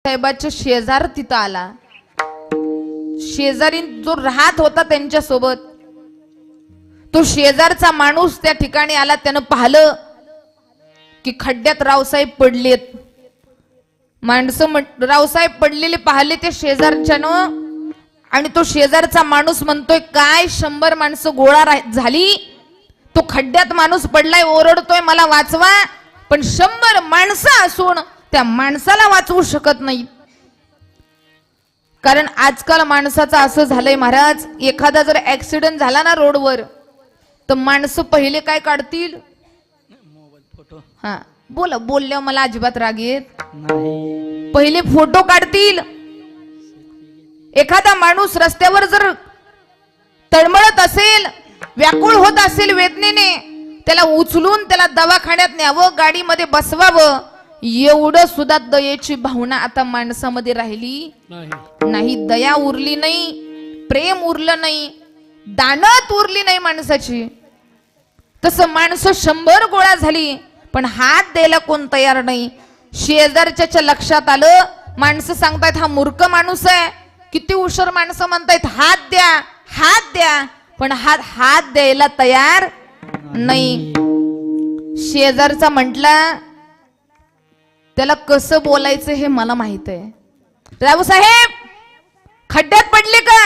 साहेबाच्या शेजार तिथं आला. शेजारी जो राहत होता त्यांच्या सोबत, तो शेजारचा माणूस त्या ठिकाणी आला. त्यानं पाहिलं की खड्ड्यात रावसाहेब पडलेत. माणसं रावसाहेब पडलेले पाहिले ते शेजारच्यानं. आणि तो शेजारचा माणूस म्हणतोय, काय 100 माणसं गोळा झाली, तो खड्ड्यात माणूस पडलाय, ओरडतोय मला वाचवा. पण 100 माणसं असून त्या माणसाला वाचवू शकत नाही. कारण आजकाल माणसाचं असं झालंय महाराज, एखादा जर ऍक्सिडेंट झाला ना रोडवर, तर माणसं पहिले काय काढतील? फोटो. हा बोला, बोलल्यावर मला अजिबात राग येत नाही. पहिले फोटो काढतील. एखादा माणूस रस्त्यावर जर तळमळत असेल, व्याकुळ होत असेल वेदनेने, त्याला उचलून त्याला दवाखान्यात न्यावं, गाडीमध्ये बसवावं. एवढं सुद्धा दयेची भावना आता माणसामध्ये राहिली नाही. दया उरली नाही, प्रेम उरलं नाही, दानत उरली नाही माणसाची. तसं माणसं 100 गोळा झाली, पण हात द्यायला कोण तयार नाही. शेजारच्या लक्षात आलं, माणसं सांगतायत हा मूर्ख माणूस आहे. किती उशीर माणसं म्हणतायत हात द्या, हात द्या, पण हात द्यायला तयार नाही. शेजारचा म्हटला, त्याला कसं बोलायचं हे मला माहित आहे. रावसाहेब खड्ड्यात पडले का?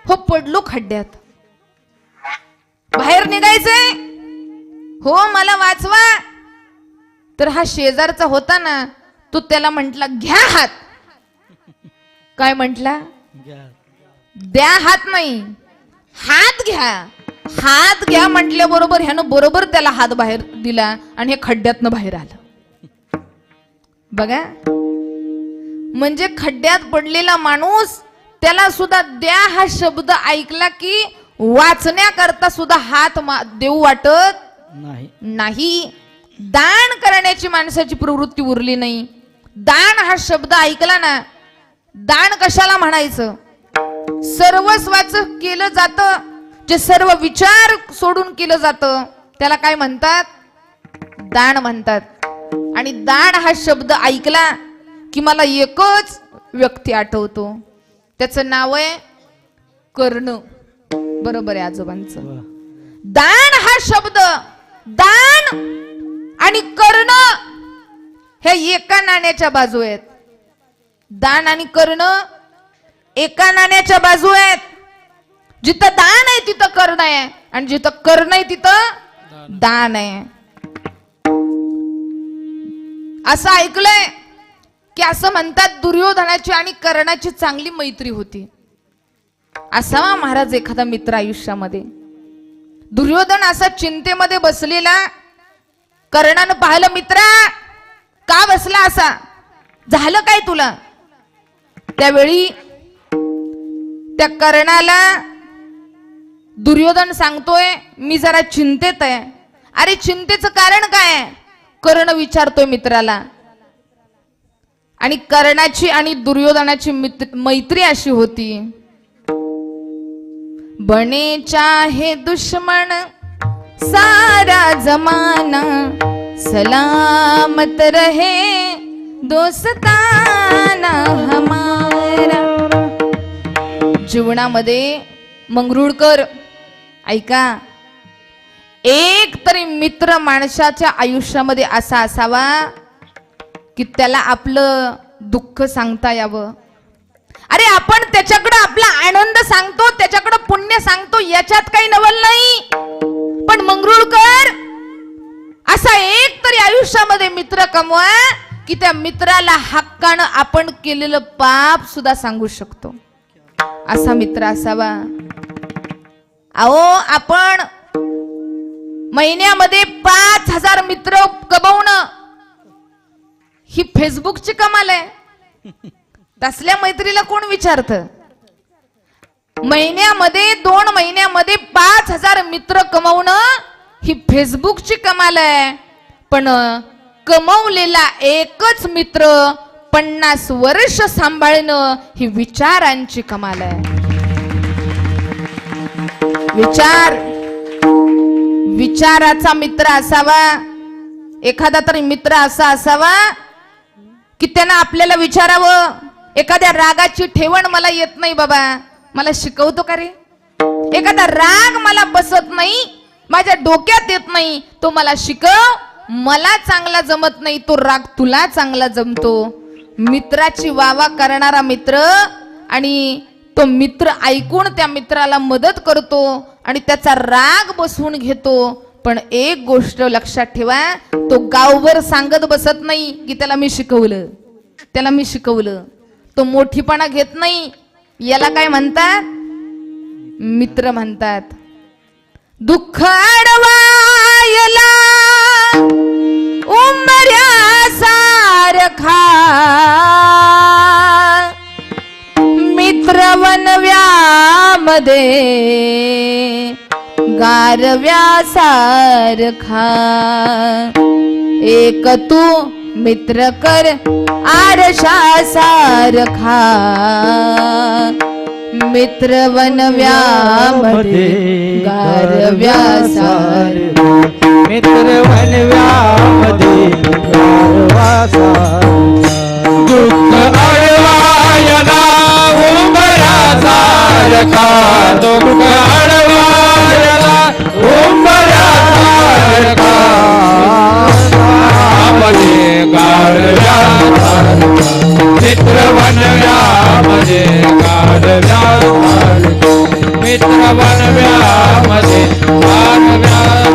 हो पडलो खड्ड्यात. बाहेर निघायचंय? हो मला वाचवा. तर हा शेजारचा होता ना, तो त्याला म्हटला घ्या हात. काय म्हटला? द्या हात नाही, हात घ्या. हात घ्या म्हटल्याबरोबर ह्यानं बरोबर त्याला हात बाहेर दिला आणि हे खड्ड्यातनं बाहेर आलं. बघा, म्हणजे खड्ड्यात पडलेला माणूस, त्याला सुद्धा द्या हा शब्द ऐकला की वाचण्याकरता सुद्धा हात देऊ वाटत नाही. दान करण्याची माणसाची प्रवृत्ती उरली नाही. दान हा शब्द ऐकला ना, दान कशाला म्हणायचं? सर्वस्वाचं केलं जातं, जे सर्व विचार सोडून केलं जातं, त्याला काय म्हणतात? दान म्हणतात. आणि दान हा शब्द ऐकला की मला एकच व्यक्ती आठवतो, त्याचं नाव आहे कर्ण. बरोबर आहे आजोबांचं. दान हा शब्द, दान आणि कर्ण हे एका नाण्याच्या बाजू आहेत. दान आणि कर्ण एका नाण्याच्या बाजू आहेत. जिथं दान आहे तिथं कर्ण आहे, आणि जिथं कर्ण आहे तिथं दान आहे. असं ऐकलंय की असं म्हणतात दुर्योधनाची आणि कर्णाची चांगली मैत्री होती. असावा महाराज एखादा मित्र आयुष्यामध्ये. दुर्योधन असा चिंतेमध्ये बसलेला, कर्णानं पाहिलं, मित्रा का बसला असा, झालं काय तुला? त्यावेळी त्या कर्णाला दुर्योधन सांगतोय, मी जरा चिंतेत आहे. अरे चिंतेचं कारण काय आहे? कर्ण विचारतोय मित्राला. आणि कर्णाची आणि दुर्योधनाची मैत्री अशी होती, बने चाहे दुश्मन सारा जमाना, सलामत रहे दोस्ताना हमारा. जीवनामध्ये मंगरुळकर ऐका, एक तरी मित्र माणसाच्या आयुष्यामध्ये असा असावा की त्याला आपलं दुःख सांगता यावं. अरे आपण त्याच्याकडे आपला आनंद सांगतो, त्याच्याकडे पुण्य सांगतो, याच्यात काही नवल नाही. पण मंगरुळकर असा एक तरी आयुष्यामध्ये मित्र कमवा की त्या मित्राला हक्कानं आपण केलेलं पाप सुद्धा सांगू शकतो. असा मित्र असावा. अहो आपण महिन्यामध्ये 5000 मित्र कमवणं ही फेसबुकची कमाल आहे. तसल्या मैत्रीला कोण विचारत? महिन्यामध्ये 2 महिन्यामध्ये 5000 मित्र कमवणं ही फेसबुकची कमाल आहे. पण कमवलेला एकच मित्र 50 वर्ष सांभाळणं ही विचारांची कमाल आहे. विचाराचा मित्र असावा. एखादा तरी मित्र असा असावा की त्यानं आपल्याला विचारावं, एखाद्या रागाची ठेवण मला येत नाही बाबा, मला शिकवतो का रे? एखादा राग मला बसत नाही, माझ्या डोक्यात येत नाही, तो मला शिकव. मला चांगला जमत नाही, तो राग तुला चांगला जमतो. मित्राची वावा करणारा मित्र आणि तो मित्र ऐकून त्या मित्राला मदत करतो आणि त्याचा राग बसवून घेतो. पण एक गोष्ट लक्षात ठेवा, तो गावभर सांगत बसत नाही की त्याला मी शिकवलं, त्याला मी शिकवलं. तो मोठीपणा घेत नाही. याला काय म्हणतात? मित्र म्हणतात. दुःख अडवायला उंबऱ्यासारखा मित्र वनव्यामध्ये गारव्यासारखा. एक तू मित्र कर आरशासारखा मित्र वनव्यामध्ये गारव्यासारखा. मित्र वनव्यामध्ये गारव्यासारखा. दुःख अडवायला उंबऱ्यासारखा. दुःख अडवायला उंबऱ्यासारखा गारव्यासारखा. मित्र वनव्यामध्ये गारव्यासारखा. मित्र वनव्यामध्ये गारव्यासारखा.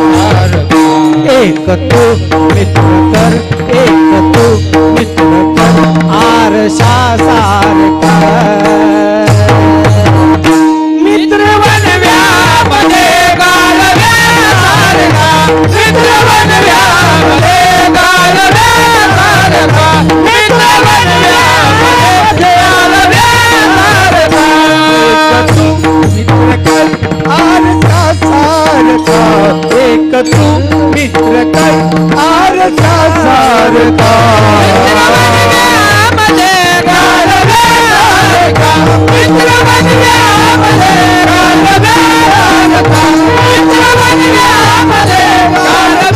एक तू मित्र कर, एक तू मित्र कर आरशासारखा. मित्र वनव्यामध्ये गारव्यासारखा. मित्र वनव्यामध्ये गारव्यासारखा. मित्र वनव्यामध्ये गारव्यासारखा. मित्र कर आरशासारखा. एक तू मित्र कर आरशासारखा. मित्र वनव्यामध्ये गारव्यासारखा. मित्र वनव्यामध्ये गारव्यासारखा. मित्र वनव्यामध्ये गारव्यासारखा.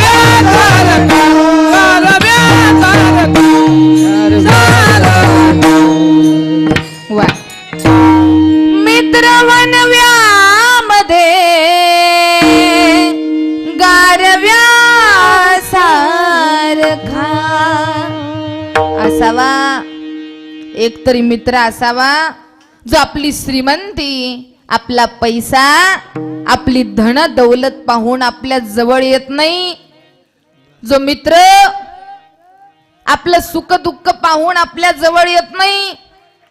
वा. मित्र वनव्यामध्ये गारव्यासारखा असावा. एकतरी मित्र असावा जो आपली श्रीमंती, आपला पैसा, आपली धन दौलत पाहून आपल्या जवळ येत नाही. जो मित्र आपलं सुख दुःख पाहून आपल्या जवळ येत नाही,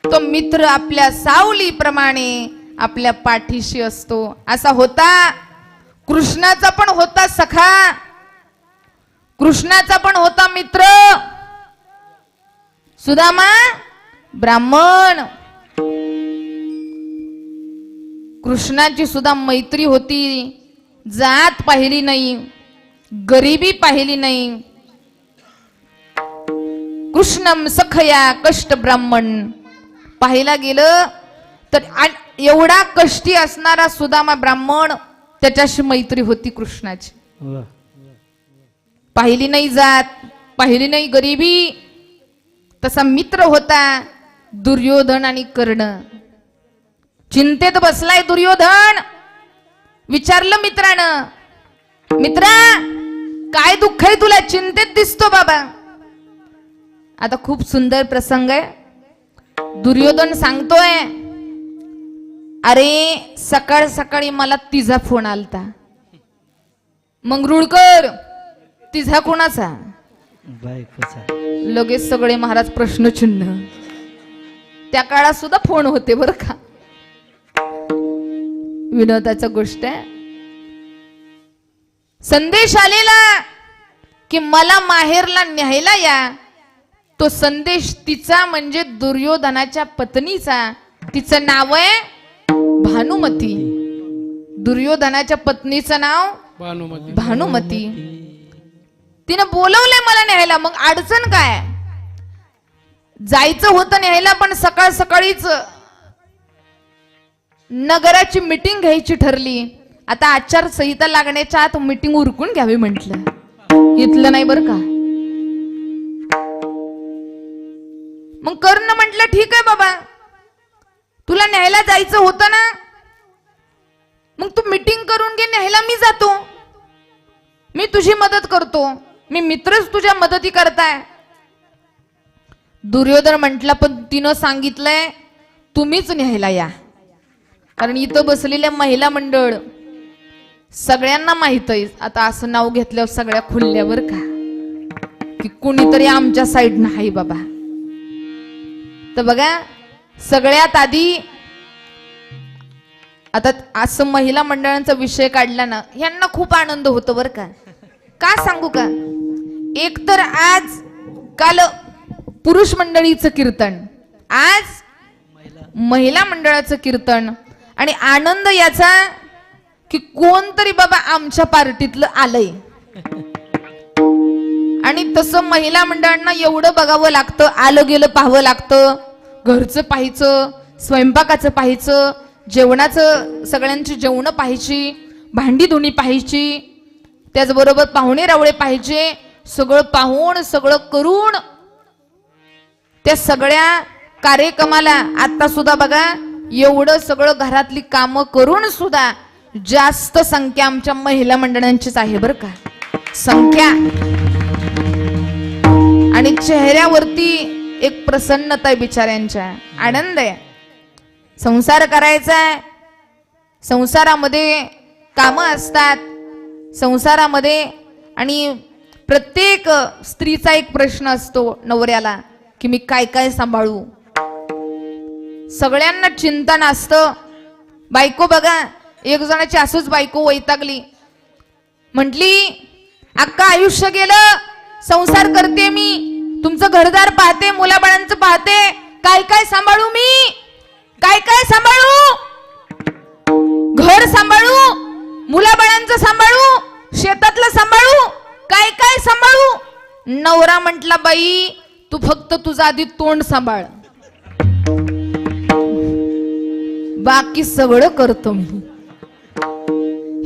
तो मित्र आपल्या सावलीप्रमाणे आपल्या पाठीशी असतो. असा होता कृष्णाचा पण होता सखा, कृष्णाचा पण होता मित्र सुदामा ब्राह्मण. कृष्णाची सुद्धा मैत्री होती. जात पाहिली नाही, गरिबी पाहिली नाही. कृष्णम सखया कष्ट ब्राह्मण पाहायला गेलं तर एवढा कष्टी असणारा सुदामा ब्राह्मण, त्याच्याशी मैत्री होती कृष्णाची. पाहिली नाही जात, पाहिली नाही गरिबी. तसा मित्र होता दुर्योधन आणि कर्ण. चिंतेत बसलाय दुर्योधन. विचारलं मित्रानं, मित्रा काय दुःख आहे तुला, चिंतेत दिसतो बाबा. आता खूप सुंदर प्रसंग आहे. दुर्योधन सांगतोय, अरे सकाळ सकाळी मला तिचा फोन आलता. मंगरुळकर तिचा कोणाचा? लगेच सगळे महाराज प्रश्नचिन्ह. त्या काळात सुद्धा फोन होते बर का. विनोदाची गोष्ट आहे. संदेश आलेला की मला माहेरला न्यायला या. तो संदेश तिचा म्हणजे दुर्योधनाच्या पत्नीचा. तिचं नाव आहे भानुमती. दुर्योधनाच्या पत्नीचं नाव भानुमती. तिनं बोलवलंय मला न्यायला. मग अडचण काय? जायचं होतं न्यायला, पण सकाळ सकाळीच नगराची मीटिंग घ्यायची ठरली. आता आचारसंहिता लागण्याच्या आत मीटिंग उरकून घ्यावी म्हटलं. इथलं नाही बरं का. मग कर ना म्हटलं, ठीक आहे बाबा, तुला न्यायला जायचं होतं ना, मग तू मीटिंग करून घे, न्यायला मी जातो, मी तुझी मदत करतो, मी मित्रच तुझ्या मदती करताय. दुर्योधन म्हटला, पण तिनं सांगितलंय तुम्हीच न्यायला या. कारण इथं बसलेल्या महिला मंडळ सगळ्यांना माहित आहे, आता असं नाव घेतल्यावर सगळ्या खुलल्यावर का की कुणीतरी आमच्या साईड नाही बाबा. तर बघा, सगळ्यात आधी आता असं महिला मंडळांचा विषय काढला ना, यांना खूप आनंद होतो बर का. का सांगू का, एक तर आज काल पुरुष मंडळीचं कीर्तन, आज महिला मंडळाचं कीर्तन, आणि आनंद याचा की कोणतरी बाबा आमच्या पार्टीतलं आलंय. आणि तसं महिला मंडळांना एवढं बघावं लागतं, आलं गेलं पाहावं लागतं, घरचं पाहायचं, स्वयंपाकाचं पाहायचं, जेवणाचं सगळ्यांची जेवणं पाहायची, भांडी धुणी पाहायची, त्याचबरोबर पाहुणे रावळे पाहिजे, सगळं पाहून सगळं करून त्या सगळ्या कार्यक्रमाला आता सुद्धा बघा एवढं सगळं घरातली कामं करून सुद्धा जास्त संख्या आमच्या महिला मंडळांचीच आहे बरं का, संख्या. आणि चेहऱ्यावरती एक प्रसन्नता आहे बिचाऱ्यांच्या, आनंद आहे. संसार करायचा आहे, संसारामध्ये कामं असतात, संसारामध्ये, आणि प्रत्येक स्त्रीचा एक प्रश्न असतो नवऱ्याला की मी काय काय सांभाळू. सगळ्यांना चिंता नसतं. बायको बघा, एक जणाची असंच बायको वैतागली, म्हटली अख्खा आयुष्य गेलं, संसार करते मी, तुमचं घरदार पाहते, मुलाबाळांचं पाहते, काय काय सांभाळू मी, काय काय सांभाळू, घर सांभाळू, मुलाबाळांचं सांभाळू, शेतातलं सांभाळू, काय काय सांभाळू. नवरा म्हटला बाई तू फक्त तुझं आधी तोंड सांभाळ, बाकी सगळं करतो मी.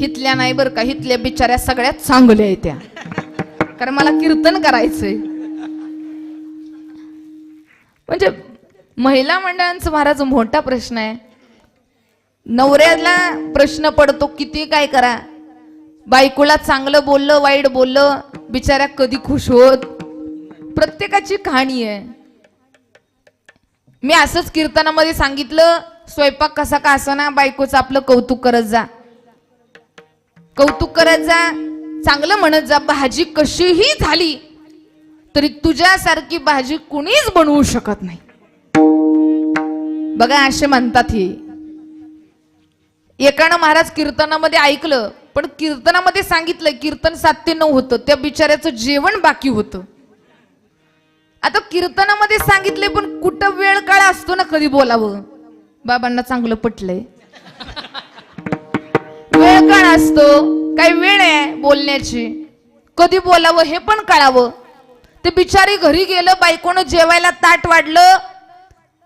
हितल्या नाही बरं का, हितल्या बिचाऱ्या सगळ्यात चांगल्या आहेत त्या, कारण मला कीर्तन करायचंय. म्हणजे महिला मंडळांचा महाराज मोठा प्रश्न आहे. नवऱ्याला प्रश्न पडतो किती काय करा, बायकोला चांगलं बोललं वाईट बोललं बिचाऱ्या कधी खुश होत. प्रत्येकाची कहाणी आहे. मी असंच कीर्तनामध्ये सांगितलं, स्वयंपाक कसा का असना बायकोचं आपलं कौतुक करत जा, कौतुक करत जा, चांगलं म्हणत जा. भाजी कशीही झाली तरी तुझ्यासारखी भाजी कुणीच बनवू शकत नाही. बघा असे म्हणतात. हे एकानं महाराज कीर्तनामध्ये ऐकलं, पण कीर्तनामध्ये सांगितलं कीर्तन 7 ते 9 होतं, त्या बिचाऱ्याचं जेवण बाकी होतं. आता कीर्तनामध्ये सांगितले पण कुठं वेळ काळ असतो ना कधी बोलावं. बाबांना चांगलं पटलंय, वेळ काळ असतो, काही वेळ आहे बोलण्याची, कधी बोलावं हे पण कळावं. ते बिचारी घरी गेलं, बायकोनं जेवायला ताट वाढलं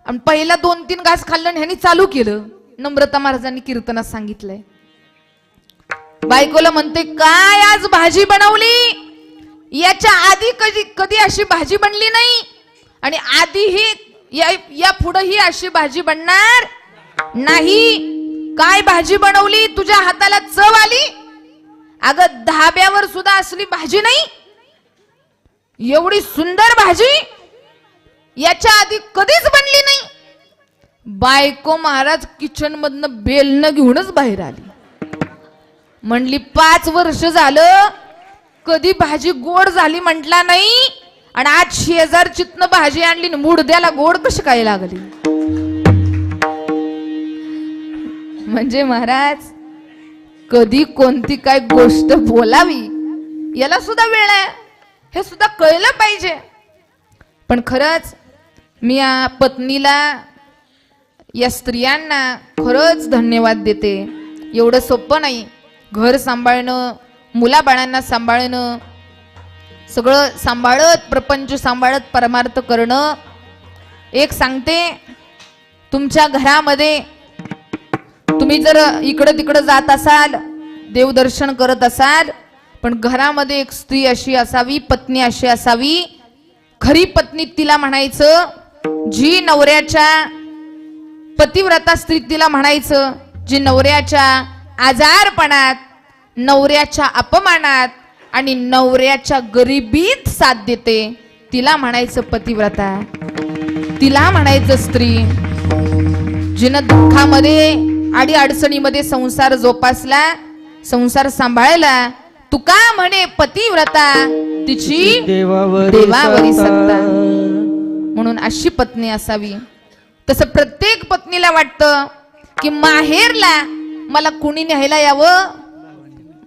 आणि पहिला 2-3 घास खाल्लं आणि ह्यांनी चालू केलं. नम्रता महाराजांनी कीर्तनात सांगितलंय. बायकोला म्हणते काय आज भाजी बनवली, याच्या आधी कधी अशी भाजी बनली नाही, आणि आधीही या पुढे ही अशी भाजी बनणार नाही. काय भाजी बनवली, तुझ्या हाताला चव आली. अगं धाब्यावर सुद्धा असली भाजी नाही, एवढी सुंदर भाजी याच्या आधी कधीच बनली नाही. बायको महाराज किचन मधनं बेलनं घेऊनच बाहेर आली. म्हणली 5 वर्ष झालं कधी भाजी गोड झाली म्हटला नाही, आणि आज शेजारचीतनं भाजी आणली, मुडद्याला गोड कशी काय लागली. म्हणजे महाराज कधी कोणती काय गोष्ट बोलावी याला सुद्धा वेळ आहे, हे सुद्धा कळलं पाहिजे. पण खरंच मी या पत्नीला, या स्त्रियांना खरंच धन्यवाद देते. एवढं सोपं नाही घर सांभाळणं, मुलाबाळांना सांभाळणं, सगळं सांभाळत, प्रपंच सांभाळत परमार्थ करणं. एक सांगते, तुमच्या घरामध्ये तुम्ही जर इकडं तिकडं जात असाल, देवदर्शन करत असाल, पण घरामध्ये एक स्त्री अशी असावी, पत्नी अशी असावी, खरी पत्नी तिला म्हणायचं जी नवऱ्याच्या पतिव्रता स्त्री तिला म्हणायचं, जी नवऱ्याच्या आजारपणात, नवऱ्याच्या अपमानात आणि नवऱ्याच्या गरिबीत साथ देते, तिला म्हणायचं पतिव्रता, तिला म्हणायचं स्त्री. जिनं दुःखामध्ये आडी अडचणीमध्ये संसार जोपासला, संसार सांभाळला, तुका म्हणे पतिव्रता, तिची देवावरी सत्ता. म्हणून अशी पत्नी असावी. तसं प्रत्येक पत्नीला वाटतं की माहेरला मला कुणी न्यायला यावं,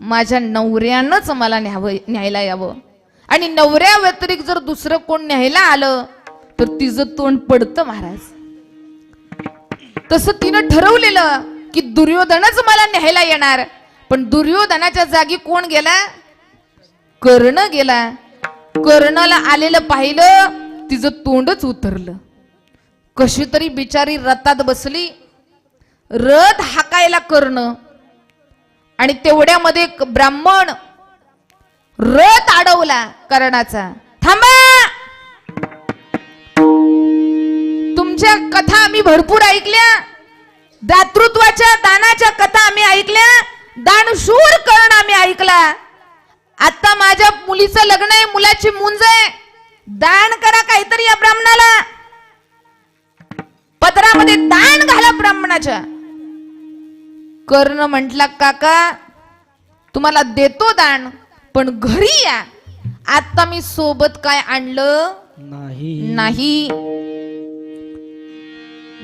माझ्या नवऱ्यानंच मला न्यायला यावं. आणि नवऱ्या व्यतिरिक्त जर दुसरं कोण न्यायला आलं तर तिचं तोंड पडतं महाराज. तसं तिनं ठरवलेलं की दुर्योधनच मला न्यायला येणार, पण दुर्योधनाच्या जागी कोण गेला? कर्ण गेला. कर्णाला आलेलं पाहिलं, तिचं तोंडच उतरलं. कशी तरी बिचारी रथात बसली, रथ हाकायला कर्ण, आणि तेवढ्यामध्ये एक ब्राह्मण रथ अडवला कर्णाचा. थांबा, तुमच्या कथा आम्ही भरपूर ऐकल्या, दातृत्वाच्या दानाच्या कथा आम्ही ऐकल्या, दानशूर कर्ण आम्ही ऐकला. आता माझ्या मुलीचं लग्न आहे, मुलाची मुंज आहे, दान करा काहीतरी या ब्राह्मणाला, पदरामध्ये दान घाला ब्राह्मणाच्या. कर्ण म्हटला, काका तुम्हाला देतो दान, पण घरी या. आता मी सोबत काय आणलं नाही.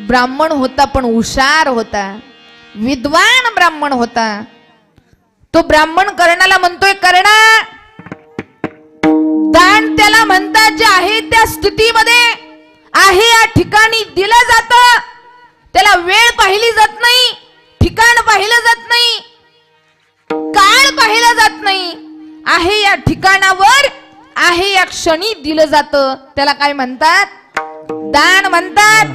ब्राह्मण होता पण हुशार होता, विद्वान ब्राह्मण होता. तो ब्राह्मण कर्णाला म्हणतोय, कर्णा, दान त्याला म्हणतात जे आहे त्या स्थितीमध्ये आहे या ठिकाणी दिलं जातं. त्याला वेळ पाहिली जात नाही, ठिकाण पाहिलं जात नाही, काळ पाहिलं जात नाही. आहे या ठिकाणावर, आहे या क्षणी दिलं जातं. त्याला काय म्हणतात? दान म्हणतात.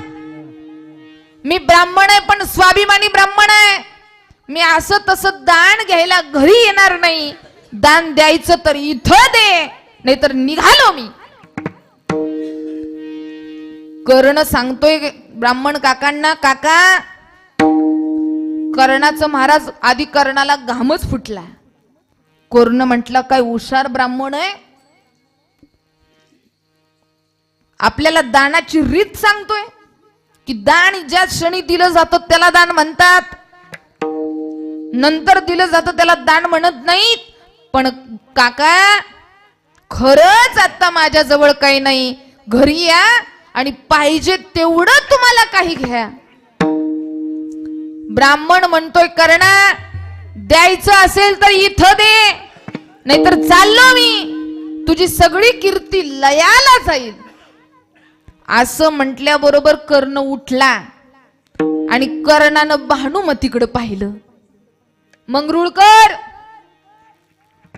मी ब्राह्मण आहे पण स्वाभिमानी ब्राह्मण आहे. मी असं तसं दान घ्यायला घरी येणार नाही. दान द्यायचं तर इथं दे, नाहीतर निघालो मी. कर्ण सांगतोय ब्राह्मण काकांना, काका, कर्णाचं महाराज आधी कर्णाला घामच फुटला. कर्ण म्हटला, काय हुशार ब्राह्मण आहे, आपल्याला दानाची रीत सांगतोय की दान ज्या क्षणी दिलं जातं त्याला दान म्हणतात, नंतर दिलं जातं त्याला दान म्हणत नाहीत. पण काका, खरंच आता माझ्या जवळ काही नाही, घरी या आणि पाहिजे तेवढं तुम्हाला काही घ्या. ब्राह्मण म्हणतोय, कर्णा, द्यायचं असेल तर इथं दे, नाहीतर चाललो मी, तुझी सगळी कीर्ती लयाला जाईल. असं म्हटल्याबरोबर कर्ण उठला आणि कर्णानं भानुमतीकडे पाहिलं. मंगरुळकर,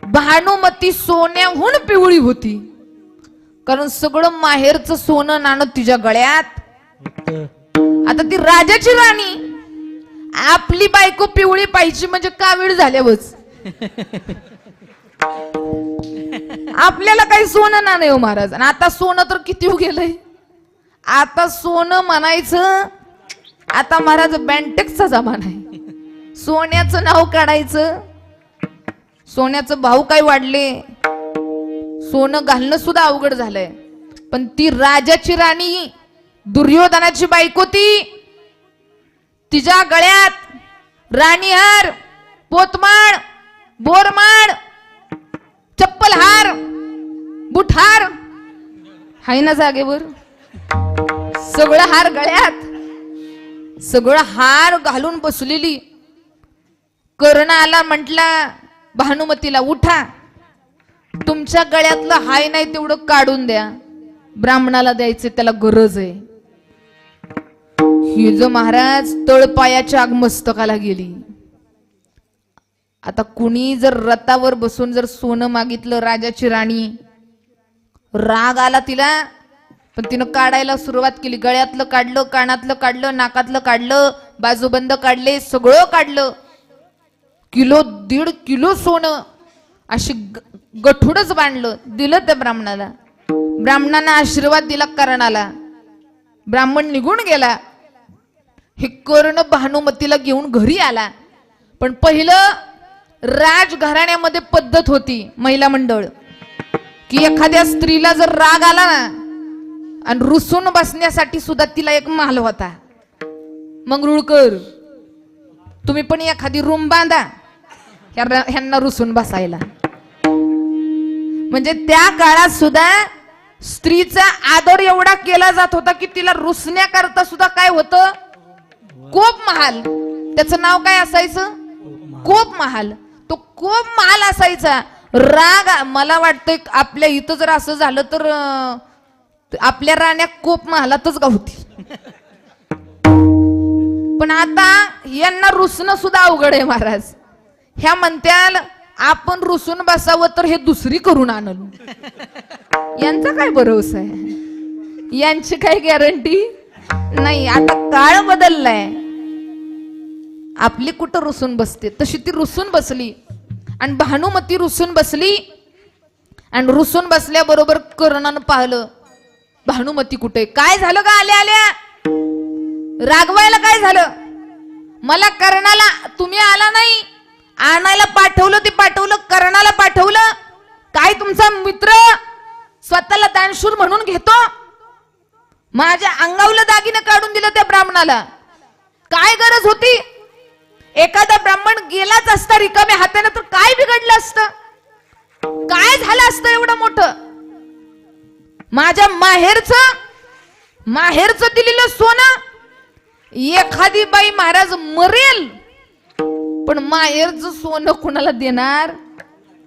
भानुमती सोन्याहून पिवळी होती, कारण सगळं माहेरचं सोनं नाणं तिच्या गळ्यात. आता ती राजाची राणी, आपली बायको पिवळी पाहिजे म्हणजे कावीळ झाल्यावरच. आपल्याला काही सोनं ना नाही हो महाराज. आणि आता सोनं तर किती गेलंय. आता सोनं म्हणायचं, आता महाराज बँटेक्सचा जमाना आहे. सोन्याचं नाव काढायचं, सोन्याचं भाव काय वाढले, सोनं घालणं सुद्धा अवघड झालंय. पण ती राजाची राणी, दुर्योधनाची बायको, ती तिच्या गळ्यात राणीहार, पोतमाळ, बोरमाळ, चप्पलहार, बुटहार हाय ना जागेवर, सगळं हार गळ्यात, सगळं हार घालून बसलेली. कर्ण आला, म्हटला भानुमतीला, उठा, तुमच्या गळ्यातलं हाय नाही तेवढं काढून द्या, ब्राह्मणाला द्यायचं, त्याला गरज आहे. ही जो महाराज तळपायाच्या आग मस्तकाला गेली. आता कुणी जर रथावर बसून जर सोनं मागितलं, राजाची राणी, राग आला तिला, पण तिनं काढायला सुरुवात केली. गळ्यातलं काढलं, कानातलं काढलं, नाकातलं काढलं, बाजूबंद काढले, सगळं काढलं. किलो 1.5 किलो सोनं अशी गठुडच बांधलं, दिलं त्या ब्राह्मणाला. ब्राह्मणानं आशीर्वाद दिला कर्णाला. ब्राह्मण निघून गेला. हे कर्ण भानुमतीला घेऊन घरी आला. पण पहिलं राजघराण्यामध्ये पद्धत होती महिला मंडळ की एखाद्या स्त्रीला जर राग आला ना आणि रुसून बसण्यासाठी सुद्धा तिला एक महाल होता. मंगरुळकर तुम्ही पण एखादी रूम बांधा ह्यांना रुसून बसायला. म्हणजे त्या काळात सुद्धा स्त्रीचा आदर एवढा केला जात होता की तिला रुसण्याकरता सुद्धा काय होतं, कोप महाल. त्याचं नाव काय असायचं, कोप महाल. तो कोप महाल असायचा. राग मला वाटतं आपल्या इथं जर असं झालं तर आपल्या राण्या कोप महालातच गावती. पण आता यांना रुसणं सुद्धा अवघड आहे महाराज. ह्या म्हणत्याल आपण रुसून बसावं तर हे दुसरी करून आणलं. यांचा काय भरोसा आहे, यांची काय गॅरंटी नाही. आता काळ बदललाय. आपली कुठं रुसून बसते, तशी ती रुसून बसली. आणि भानुमती रुसून बसली. आणि रुसून बसल्याबरोबर कर्णानं पाहिलं भानुमती कुठे. काय झालं का आल्या आल्या रागवायला, काय झालं? मला कर्णाला तुम्ही आला नाही, आणायला पाठवलं, ते पाठवलं, कर्णाला पाठवलं. काय तुमचा मित्र स्वतःला दानशूर म्हणून घेतो. माझ्या अंगावलं दागिने काढून दिलं त्या ब्राह्मणाला. काय गरज होती? एखादा ब्राह्मण गेलाच असता रिकाम्या हाताने तर काय बिघडलं असतं, काय झालं असतं एवढं मोठं. माझ्या माहेरचं दिलेलं सोनं एखादी बाई महाराज मरेल पण माहेरचं सोनं कुणाला देणार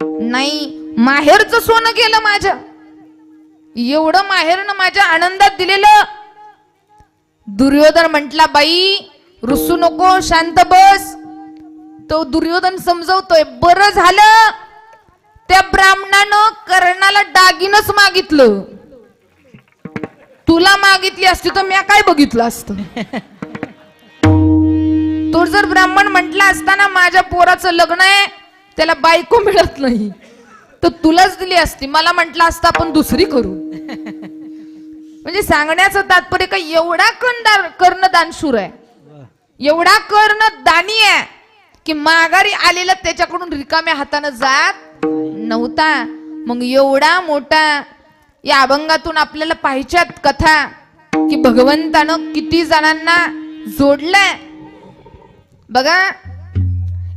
नाही. माहेरचं सोनं गेलं माझ्या, एवढं माहेरनं माझ्या आनंदात दिलेलं. दुर्योधन म्हटला बाई रुसू नको, शांत बस. तो दुर्योधन समजवतोय. बरं झालं त्या ब्राह्मणानं कर्णाला दागिनच मागितलं. तुला मागितली असती तर मी काय बघितलं असतं. तो जर ब्राह्मण म्हटला असताना माझ्या पोराचं लग्न आहे, त्याला बायको मिळत नाही, तर तुलाच दिली असती. मला म्हटलं असतं आपण दुसरी करू. म्हणजे सांगण्याचं तात्पर्य का एवढा कर्णदानशूर आहे, एवढा कर्णदानी आहे की माघारी आलेला त्याच्याकडून रिकाम्या हाताने जात नव्हता. मग एवढा मोठा या अभंगातून आपल्याला पाहिजेत कथा की भगवंतानं किती जणांना जोडलंय. बघा,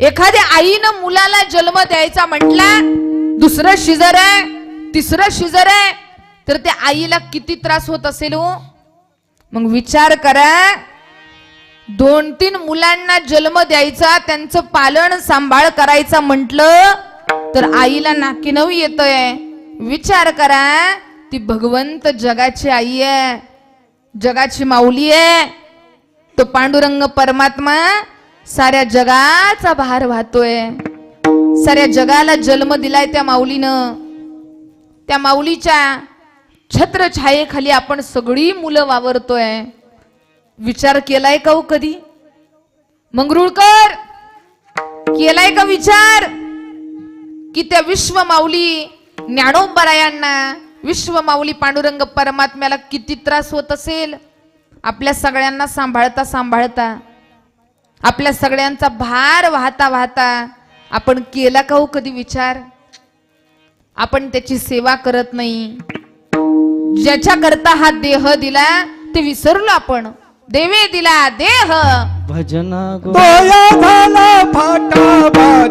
एखाद्या आईनं मुलाला जन्म द्यायचा म्हटला, दुसरं शिजर आहे, तिसरं शिजर आहे, तर त्या आईला किती त्रास होत असेल हो. मग विचार करा, 2-3 मुलांना जन्म द्यायचा, त्यांचं पालन सांभाळ करायचं म्हटलं तर आईला नाकीनऊ येतोय. विचार करा, ती भगवंत जगाची आई आहे, जगाची माऊली आहे. तो पांडुरंग परमात्मा साऱ्या जगाचा भार वाहतोय. साऱ्या जगाला जन्म दिलाय त्या माऊलीनं. त्या माऊलीच्या छत्रछायेखाली आपण सगळी मुलं वावरतोय. विचार केलाय का हो कधी? मंगरुळकर केलाय का विचार की त्या विश्व माऊली ज्ञानोबरायांना, विश्व माऊली पांडुरंग परमात्म्याला किती त्रास होत असेल आपल्या सगळ्यांना सांभाळता सांभाळता, आपल्या सगळ्यांचा भार वाहता वाहता. आपण केला का हो कधी विचार? आपण त्याची सेवा करत नाही. ज्याच्या करता हा देह दिला ते विसरलो आपण. देवे दिला देह भजना डोया झाला फाटा